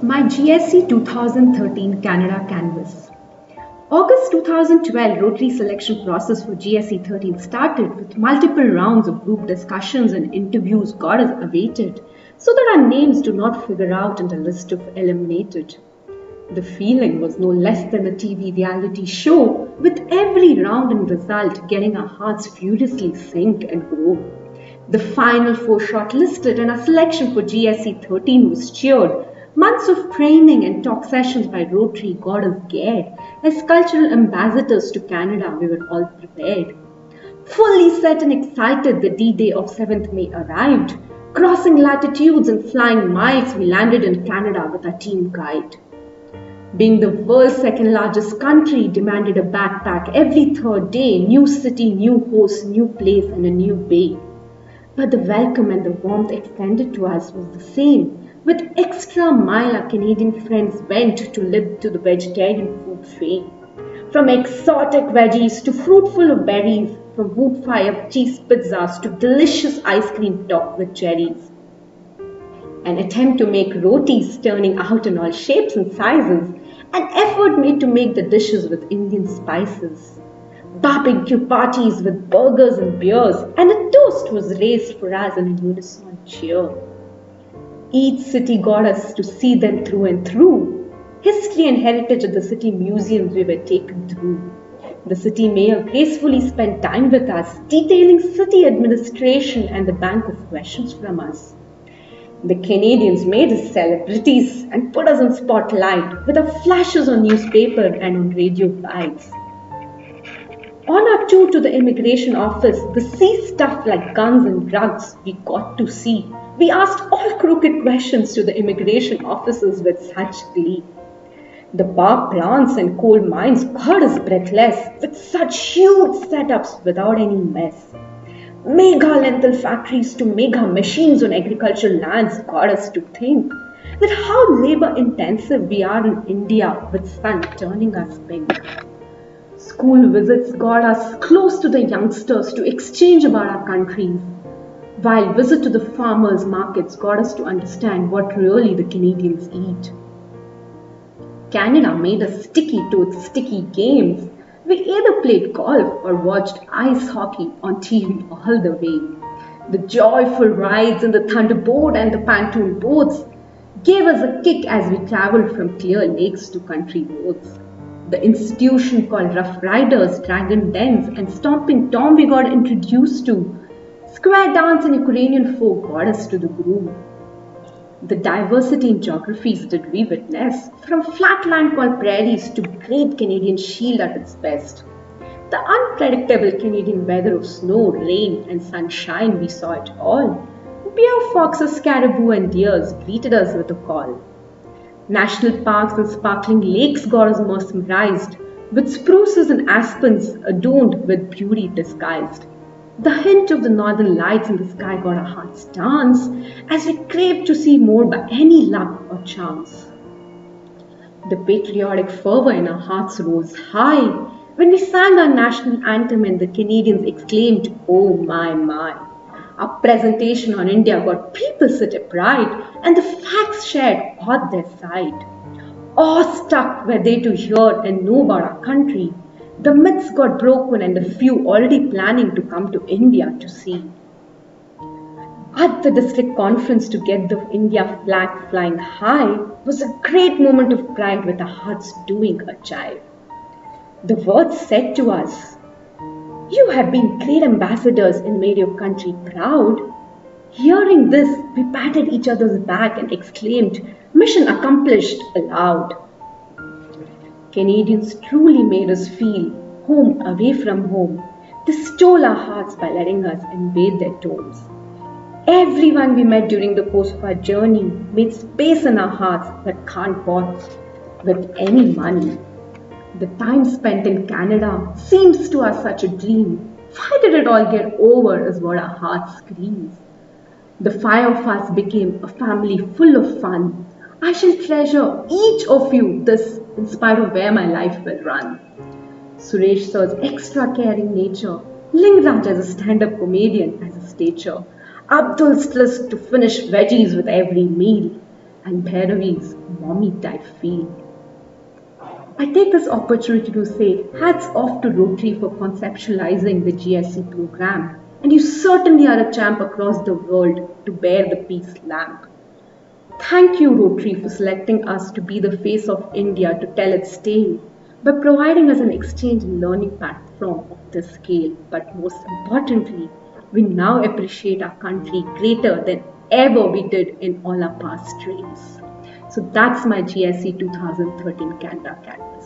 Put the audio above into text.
My GSC 2013 Canada Canvas. August 2012 Rotary selection process for GSC 13 started with multiple rounds of group discussions and interviews got us awaited so that our names do not figure out in the list of eliminated. The feeling was no less than a TV reality show, with every round and result getting our hearts furiously sink and grow. The final four shortlisted and our selection for GSC 13 was cheered. Months of training and talk sessions by Rotary got us geared. As cultural ambassadors to Canada, we were all prepared. Fully set and excited, the D-Day of 7th May arrived. Crossing latitudes and flying miles, we landed in Canada with our team guide. Being the world's second largest country demanded a backpack every third day, new city, new host, new place and a new bay. But the welcome and the warmth extended to us was the same. With extra mile our Canadian friends went to live to the vegetarian food fame. From exotic veggies to fruitful of berries, from wood fire cheese pizzas to delicious ice cream topped with cherries. An attempt to make rotis turning out in all shapes and sizes, an effort made to make the dishes with Indian spices. Barbecue parties with burgers and beers, and a toast was raised for us in a unison cheer. Each city got us to see them through and through. History and heritage at the city museums we were taken through. The city mayor gracefully spent time with us, detailing city administration and the bank of questions from us. The Canadians made us celebrities and put us in spotlight with our flashes on newspaper and on radio guides. On our tour to the immigration office, the sea stuff like guns and drugs we got to see. We asked all crooked questions to the immigration officers with such glee. The power plants and coal mines got us breathless with such huge setups without any mess. Mega lentil factories to mega machines on agricultural lands got us to think that how labor intensive we are in India with sun turning us pink. School visits got us close to the youngsters to exchange about our countries, while visit to the farmers' markets got us to understand what really the Canadians eat. Canada made us sticky to its sticky games. We either played golf or watched ice hockey on TV all the way. The joyful rides in the Thunderbolt and the pontoon boats gave us a kick as we traveled from clear lakes to country roads. The institution called Rough Riders, Dragon Dens and Stomping Tom we got introduced to. Square dance and Ukrainian folk got us to the groove. The diversity in geographies did we witness, from flat land called prairies to great Canadian shield at its best. The unpredictable Canadian weather of snow, rain and sunshine, we saw it all. Bear, foxes, caribou and deers greeted us with a call. National parks and sparkling lakes got us mesmerized, with spruces and aspens adorned with beauty disguised. The hint of the northern lights in the sky got our hearts dance as we craved to see more by any luck or chance. The patriotic fervor in our hearts rose high when we sang our national anthem and the Canadians exclaimed, "Oh my, my." Our presentation on India got people such a pride and the facts shared awed their sight. Awestruck were they to hear and know about our country. The myths got broken and the few already planning to come to India to see. At the district conference to get the India flag flying high was a great moment of pride with our hearts doing a jive. The words said to us, "You have been great ambassadors and made your country proud." Hearing this, we patted each other's back and exclaimed, "Mission accomplished," aloud. Canadians truly made us feel home away from home. They stole our hearts by letting us invade their tomes. Everyone we met during the course of our journey made space in our hearts that can't bought with any money. The time spent in Canada seems to us such a dream. Why did it all get over is what our heart screams. The five of us became a family full of fun. I shall treasure each of you, this in spite of where my life will run. Suresh sir's extra caring nature, Lingraj as a stand-up comedian as a stature, Abdul's list to finish veggies with every meal, and Bhairavi's mommy type feel. I take this opportunity to say hats off to Rotary for conceptualizing the GSE program, and you certainly are a champ across the world to bear the peace lamp. Thank you, Rotary, for selecting us to be the face of India to tell its tale by providing us an exchange and learning platform of this scale. But most importantly, we now appreciate our country greater than ever we did in all our past dreams. So that's my GSE 2013 Canada Canvas.